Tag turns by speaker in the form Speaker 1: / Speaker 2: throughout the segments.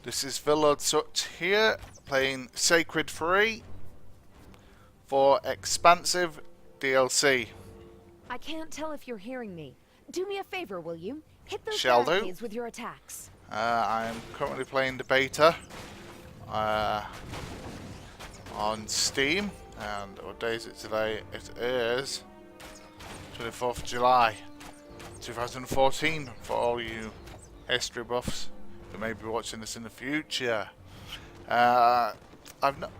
Speaker 1: This is Villordsutch here, playing Sacred 3 for expansive DLC.
Speaker 2: I can't tell if you're hearing me. Do me a favor, will you? Hit those
Speaker 1: Shall do.
Speaker 2: barricades with your attacks.
Speaker 1: I'm currently playing the beta on Steam, and what day is it today? It is 24th of July 2014 for all you history buffs who may be watching this in the future. I've not.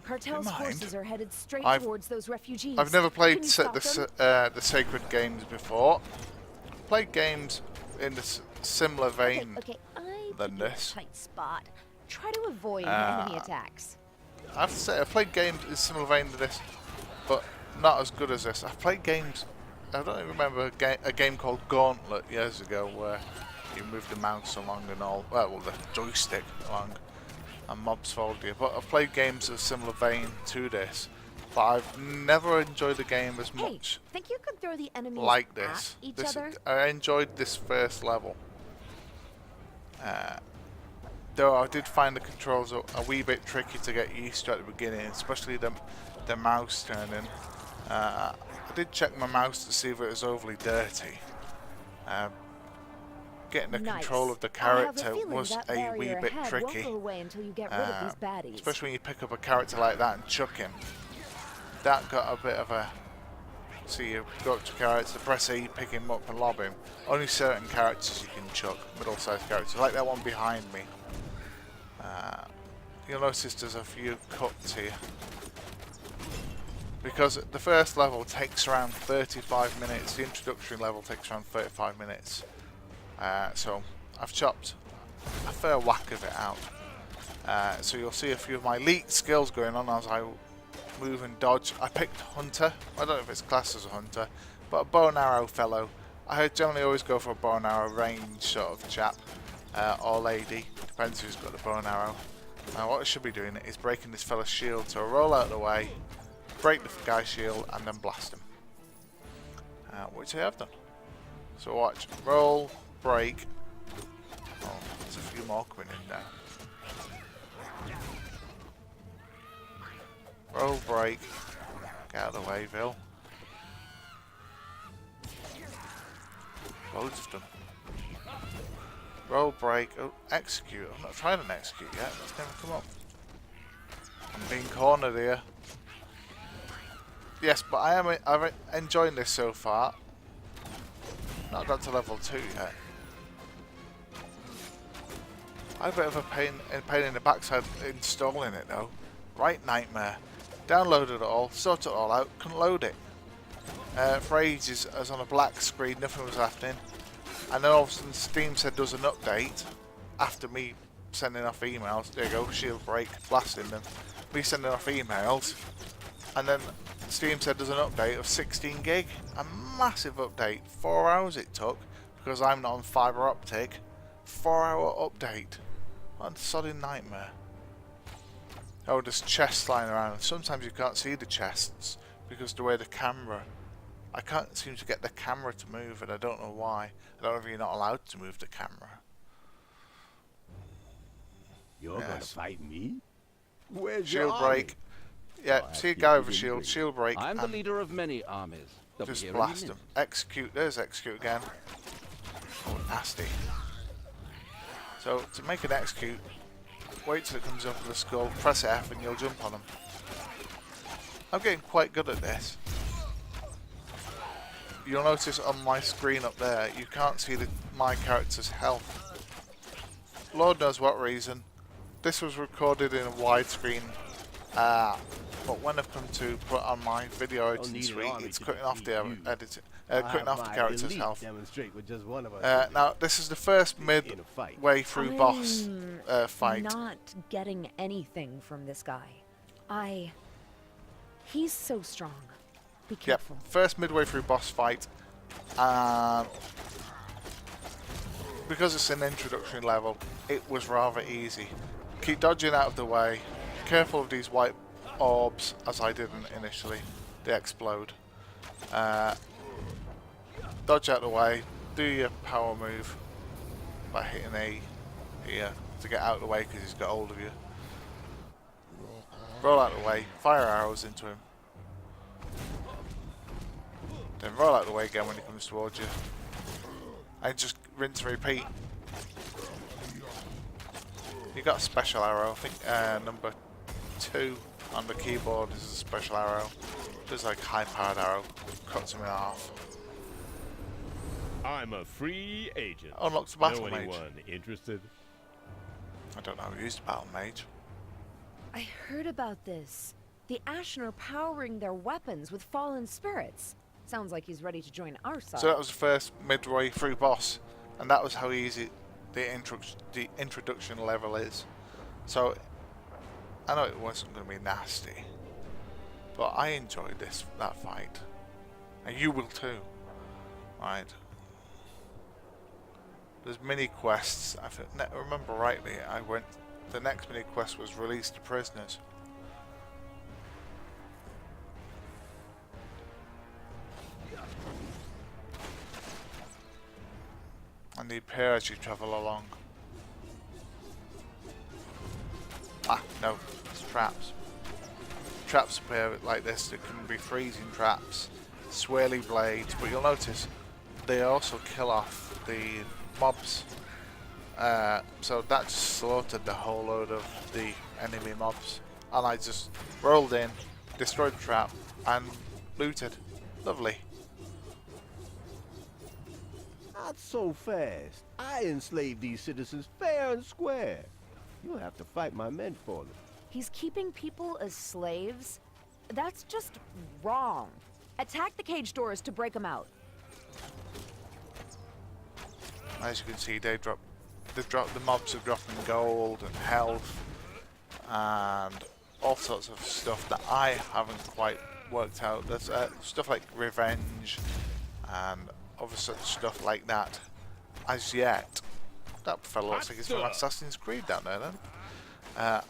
Speaker 2: Cartel's forces are headed straight towards those refugees.
Speaker 1: I've never played
Speaker 2: the
Speaker 1: the Sacred games before. Played games in the similar vein than this.
Speaker 2: Tight spot. Try to avoid enemy attacks.
Speaker 1: I have to say, I've played games in a similar vein to this, but not as good as this. I've played games. I don't even remember a game called Gauntlet years ago where you move the mouse along and all. Well, the joystick along, and mobs followed you. But I've played games of a similar vein to this, but I've never enjoyed the game as much.
Speaker 2: Think you could throw the enemies
Speaker 1: like this.
Speaker 2: at each other?
Speaker 1: I enjoyed this first level. Though I did find the controls a wee bit tricky to get used to at the beginning, especially the mouse turning. I did check my mouse to see if it was overly dirty. Getting the control of the character was a wee bit tricky. Especially when you pick up a character like that and chuck him. That got a bit of a... See, you go up to a character, press E, pick him up and lob him. Only certain characters you can chuck, middle-sized characters, like that one behind me. You'll notice there's a few cuts here. Because the first level takes around 35 minutes, the introductory level takes around 35 minutes. So I've chopped a fair whack of it out. So you'll see a few of my elite skills going on as I move and dodge. I picked Hunter. I don't know if it's classed as a Hunter, but a bow and arrow fellow. I generally always go for a bow and arrow range sort of chap, or lady, depends who's got the bow and arrow. Now what I should be doing is breaking this fella's shield, so I roll out of the way, break the guy's shield and then blast him, which I have done. So watch, roll, break. Oh, there's a few more coming in now. Roll, break, get out of the way, Bill. Loads of them. Roll, break, oh, execute. I'm not trying an execute yet, that's never come up. I'm being cornered here. Yes, but I'm enjoying this so far. Not got to level 2 yet. I have a bit of a pain in the backside installing it though. Right nightmare. Downloaded it all, sorted it all out, couldn't load it. For ages I was on a black screen, nothing was happening. And then all of a sudden Steam said there's an update after me sending off emails. There you go, shield break, blasting them. Me sending off emails. And then Steam said there's an update of 16 gig. A massive update. 4 hours it took because I'm not on fibre optic. 4-hour update. What a sodding nightmare. Oh, there's chests lying around. Sometimes you can't see the chests because the way the camera... I can't seem to get the camera to move and I don't know why. I don't know if you're not allowed to move the camera.
Speaker 3: You're gonna fight me? Where's
Speaker 1: shield
Speaker 3: your
Speaker 1: break. Yeah, see a guy with a shield. Shield break.
Speaker 4: I'm the leader of many armies.
Speaker 1: Just blast him. Execute. There's execute again. Oh, nasty. So to make an execute, wait till it comes up with the skull, press F and you'll jump on him. I'm getting quite good at this. You'll notice on my screen up there, you can't see my character's health. Lord knows what reason. This was recorded in a widescreen, but when I've come to put on my video editing suite, it's cutting off the character's health. Now, this is the first midway through boss fight.
Speaker 2: Not getting anything from this guy. He's so strong. Be careful.
Speaker 1: Yep, first midway through boss fight. Because it's an introductory level, it was rather easy. Keep dodging out of the way. Careful of these white orbs, as I didn't initially. They explode. Dodge out of the way. Do your power move by hitting A. here to get out of the way because he's got hold of you. Roll out of the way, fire arrows into him. Then roll out of the way again when he comes towards you. And just rinse and repeat. You got a special arrow, I think number 2 on the keyboard is a special arrow. Just like high powered arrow, cuts him in half.
Speaker 5: I'm a free agent.
Speaker 1: Unlocks the battle
Speaker 5: know
Speaker 1: mage.
Speaker 5: anyone interested?
Speaker 1: I don't know who used the battle mage.
Speaker 2: I heard about this. The Ashen are powering their weapons with fallen spirits. Sounds like he's ready to join our side.
Speaker 1: So that was the first midway through boss, and that was how easy the introduction level is. So I know it wasn't going to be nasty, but I enjoyed that fight, and you will too. Right? There's mini quests. If I remember rightly, the next mini quest was release the prisoners. And they appear as you travel along. Ah, no, it's traps. Traps appear like this. There can be freezing traps, swirly blades, but you'll notice they also kill off the mobs. So that just slaughtered the whole load of the enemy mobs. And I just rolled in, destroyed the trap, and looted. Lovely.
Speaker 3: Not so fast. I enslaved these citizens fair and square. You'll have to fight my men for them.
Speaker 2: He's keeping people as slaves? That's just wrong. Attack the cage doors to break them out.
Speaker 1: As you can see, the mobs are dropping gold and health and all sorts of stuff that I haven't quite worked out. There's stuff like revenge and other such stuff like that as yet. That fellow looks like he's from Assassin's Creed down there then.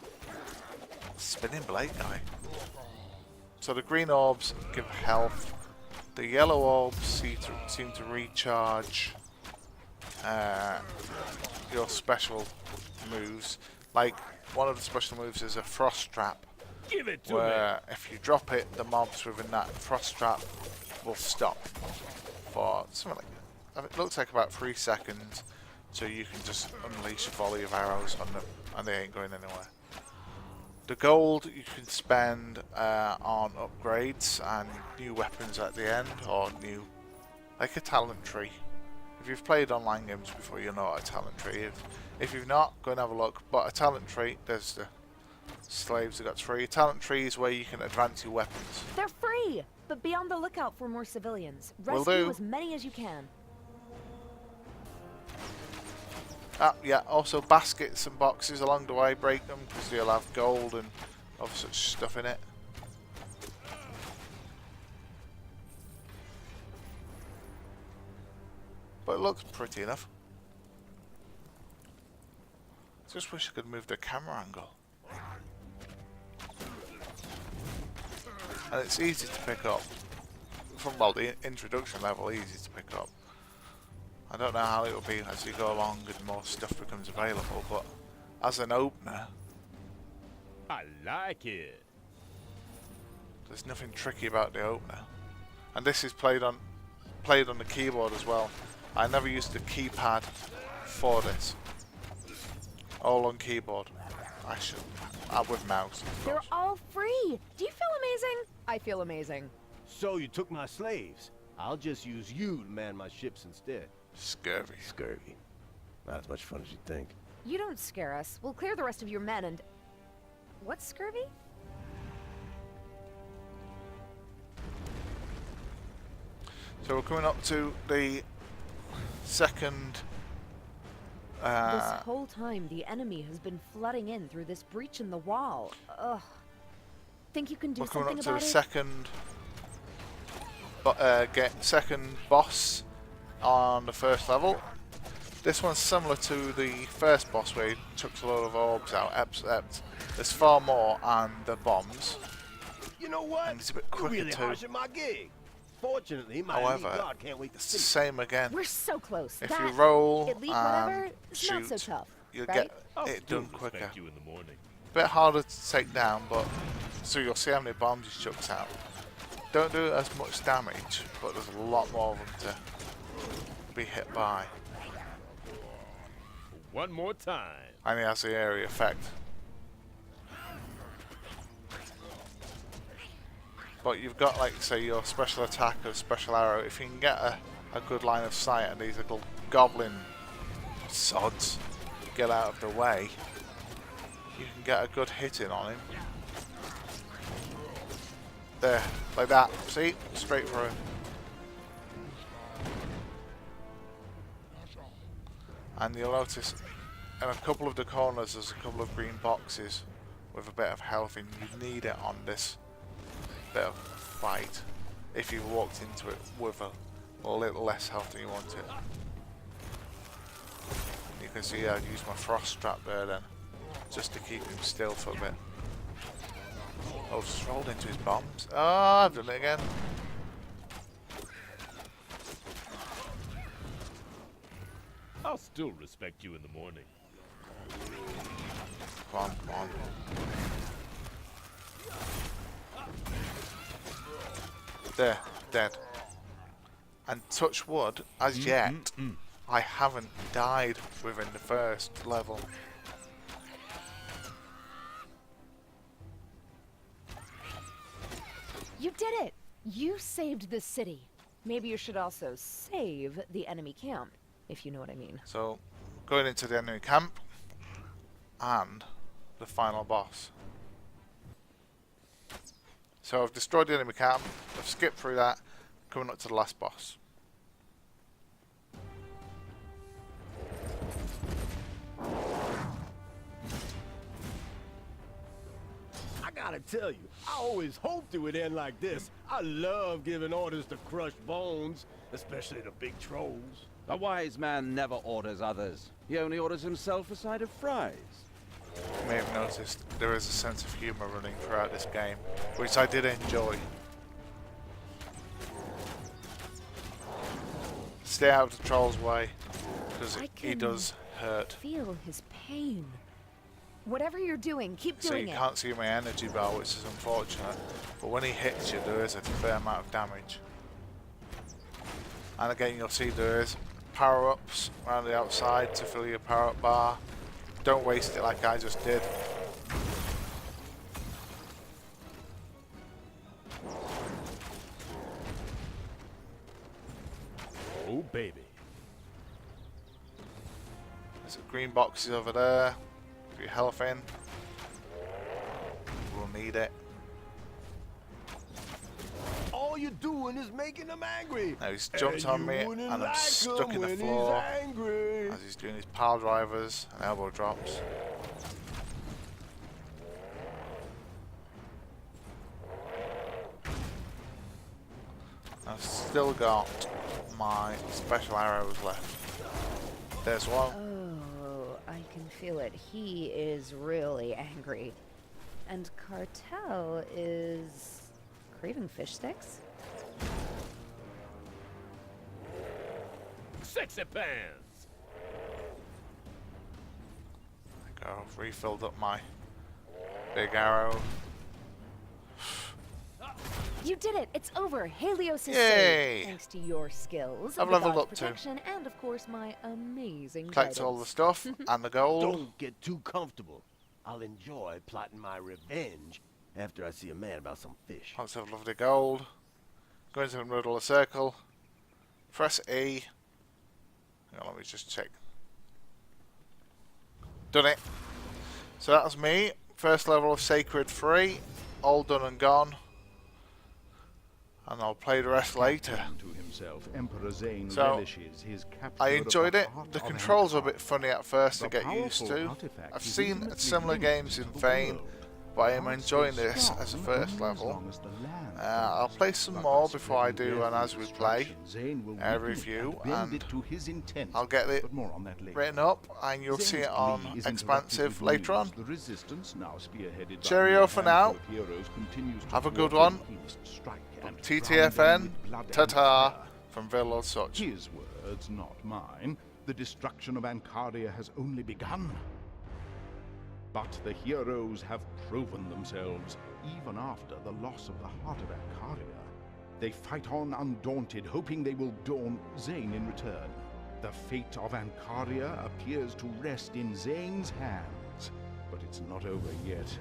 Speaker 1: Spinning blade guy. So the green orbs give health. The yellow orbs seem to recharge your special moves. Like one of the special moves is a frost trap.
Speaker 5: Give it to
Speaker 1: where if you drop it, the mobs within that frost trap will stop for something like it looks like about 3 seconds, so you can just unleash a volley of arrows on them and they ain't going anywhere. The gold you can spend on upgrades and new weapons at the end, or new, like a talent tree. If you've played online games before, you know what a talent tree is. If you've not, go and have a look. But a talent tree, there's the slaves that got 3. Talent trees where you can advance your weapons.
Speaker 2: They're free, but be on the lookout for more civilians.
Speaker 1: Will
Speaker 2: Rescue
Speaker 1: do.
Speaker 2: as many as you can.
Speaker 1: Yeah, also baskets and boxes along the way, break them because they'll have gold and other such stuff in it. But it looks pretty enough. Just wish I could move the camera angle. And it's easy to pick up. From, well, the introduction level, easy to pick up. I don't know how it will be as you go along and more stuff becomes available, but as an opener,
Speaker 5: I like it.
Speaker 1: there's nothing tricky about the opener. And this is played on the keyboard as well. I never used the keypad for this. All on keyboard. With mouse. Of
Speaker 2: They're
Speaker 1: course.
Speaker 2: all free. Do you feel amazing? I feel amazing.
Speaker 3: So you took my slaves. I'll just use you to man my ships instead.
Speaker 1: Scurvy.
Speaker 3: Scurvy. Not as much fun as you think.
Speaker 2: You don't scare us. We'll clear the rest of your men and... What's scurvy?
Speaker 1: So we're coming up to the second.
Speaker 2: This whole time, the enemy has been flooding in through this breach in the wall. Ugh. Think you can do
Speaker 1: We're coming
Speaker 2: something
Speaker 1: up to
Speaker 2: about
Speaker 1: the
Speaker 2: it?
Speaker 1: second boss on the first level. This one's similar to the first boss where he took a lot of orbs out, except there's far more and the bombs.
Speaker 3: You know what?
Speaker 1: And it's a bit
Speaker 3: You're
Speaker 1: quicker
Speaker 3: really
Speaker 1: too.
Speaker 3: harsh at my gig. Fortunately, my
Speaker 1: However,
Speaker 3: elite guard can't wait to
Speaker 1: it's the
Speaker 3: finish.
Speaker 1: same again.
Speaker 2: We're so close.
Speaker 1: If
Speaker 2: that
Speaker 1: you roll
Speaker 2: elite
Speaker 1: and
Speaker 2: whatever, it's not so
Speaker 1: shoot,
Speaker 2: tough.
Speaker 1: you'll
Speaker 2: right?
Speaker 1: get
Speaker 5: I'll
Speaker 1: it
Speaker 5: still
Speaker 1: done quicker.
Speaker 5: respect you in the morning.
Speaker 1: Bit harder to take down, but so you'll see how many bombs he chucks out. Don't do as much damage, but there's a lot more of them to be hit by.
Speaker 5: One more time.
Speaker 1: And he has the area effect. But you've got, like, say, your special attack or special arrow. If you can get a good line of sight and these little goblin sods get out of the way, you can get a good hit in on him. There, like that. See? Straight through. And you'll notice in a couple of the corners there's a couple of green boxes with a bit of health in. You need it on this bit of fight if you walked into it with a little less health than you wanted. You can see I've used my frost trap there then, just to keep him still for a bit. Oh, just rolled into his bombs. Oh, I've done it again.
Speaker 5: I'll still respect you in the morning.
Speaker 1: Come on, come on. There, dead. And touch wood, as yet, I haven't died within the first level.
Speaker 2: You did it! You saved the city. Maybe you should also save the enemy camp, if you know what I mean.
Speaker 1: So, going into the enemy camp, and the final boss. So I've destroyed the enemy camp, I've skipped through that, coming up to the last boss.
Speaker 3: I gotta tell you, I always hoped it would end like this. I love giving orders to crush bones, especially the big trolls.
Speaker 4: A wise man never orders others. He only orders himself a side of fries.
Speaker 1: You may have noticed there is a sense of humour running throughout this game, which I did enjoy. Stay out of the troll's way, because he does hurt.
Speaker 2: Feel his pain. Whatever you're doing, keep
Speaker 1: So
Speaker 2: doing
Speaker 1: you
Speaker 2: it.
Speaker 1: can't see my energy bar, which is unfortunate, but when he hits you there is a fair amount of damage. And again you'll see there is power-ups around the outside to fill your power-up bar. Don't waste it like I just did.
Speaker 5: Oh, baby.
Speaker 1: There's green boxes over there. Put your health in. We'll need it.
Speaker 3: All you're doing is making him angry.
Speaker 1: Now he's jumped
Speaker 3: And
Speaker 1: on
Speaker 3: you
Speaker 1: me
Speaker 3: wouldn't
Speaker 1: and I'm
Speaker 3: like
Speaker 1: stuck
Speaker 3: him
Speaker 1: in the
Speaker 3: when
Speaker 1: floor
Speaker 3: he's angry.
Speaker 1: as he's doing his pile drivers and elbow drops. I've still got my special arrows left. There's one.
Speaker 2: Oh, I can feel it. He is really angry. And Cartel is craving fish sticks?
Speaker 5: Sexy pants.
Speaker 1: There we go. I've refilled up my big arrow.
Speaker 2: You did it! It's over! Helios is
Speaker 1: Yay!
Speaker 2: saved, thanks to your skills,
Speaker 1: I've
Speaker 2: the
Speaker 1: leveled
Speaker 2: god's
Speaker 1: up too.
Speaker 2: protection, and of course my amazing
Speaker 1: Collect all the
Speaker 2: guidance.
Speaker 1: stuff and the gold.
Speaker 3: Don't get too comfortable. I'll enjoy plotting my revenge after I see a man about some fish.
Speaker 1: Let's have a lovely gold. Go into the middle of the circle. Press E. Hang on, let me just check. Done it. So that was me. First level of Sacred 3. All done and gone. And I'll play the rest later.
Speaker 6: To himself, Emperor Zane
Speaker 1: So,
Speaker 6: relishes his capture
Speaker 1: I
Speaker 6: of
Speaker 1: enjoyed
Speaker 6: the
Speaker 1: it.
Speaker 6: heart
Speaker 1: The
Speaker 6: of
Speaker 1: controls are a
Speaker 6: Empire.
Speaker 1: bit funny at first to
Speaker 6: The
Speaker 1: get used
Speaker 6: powerful
Speaker 1: to.
Speaker 6: artifact
Speaker 1: I've
Speaker 6: is
Speaker 1: seen
Speaker 6: intimately
Speaker 1: similar
Speaker 6: linked
Speaker 1: games
Speaker 6: to
Speaker 1: in
Speaker 6: the
Speaker 1: vain,
Speaker 6: world.
Speaker 1: but I am
Speaker 6: Hearts
Speaker 1: enjoying
Speaker 6: stay
Speaker 1: this as a
Speaker 6: strong
Speaker 1: first
Speaker 6: only as
Speaker 1: level.
Speaker 6: long as the land
Speaker 1: I'll
Speaker 6: follows.
Speaker 1: play some
Speaker 6: But
Speaker 1: more
Speaker 6: by
Speaker 1: before I
Speaker 6: spreading
Speaker 1: do
Speaker 6: death
Speaker 1: and
Speaker 6: and
Speaker 1: as we play.
Speaker 6: destruction, Zane will
Speaker 1: a
Speaker 6: weaken
Speaker 1: review,
Speaker 6: bend
Speaker 1: and
Speaker 6: it to his intent.
Speaker 1: I'll get it
Speaker 6: But more on that later.
Speaker 1: written up and you'll see
Speaker 6: Zane's
Speaker 1: it on
Speaker 6: glee is
Speaker 1: Expansive
Speaker 6: interrupted
Speaker 1: later
Speaker 6: with
Speaker 1: on.
Speaker 6: news. The resistance, now spearheaded by
Speaker 1: Cheerio
Speaker 6: mere
Speaker 1: for now.
Speaker 6: handful of heroes, continues to
Speaker 1: Have a good
Speaker 6: thwart
Speaker 1: one.
Speaker 6: the East, strike and
Speaker 1: TTFN,
Speaker 6: drown them with blood and
Speaker 1: ta-ta
Speaker 6: fire.
Speaker 1: from Villordsutch.
Speaker 6: His words, not mine. The destruction of Ancaria has only begun. But the heroes have proven themselves, even after the loss of the heart of Ancaria. They fight on undaunted, hoping they will daunt Zane in return. The fate of Ancaria appears to rest in Zane's hands. But it's not over yet.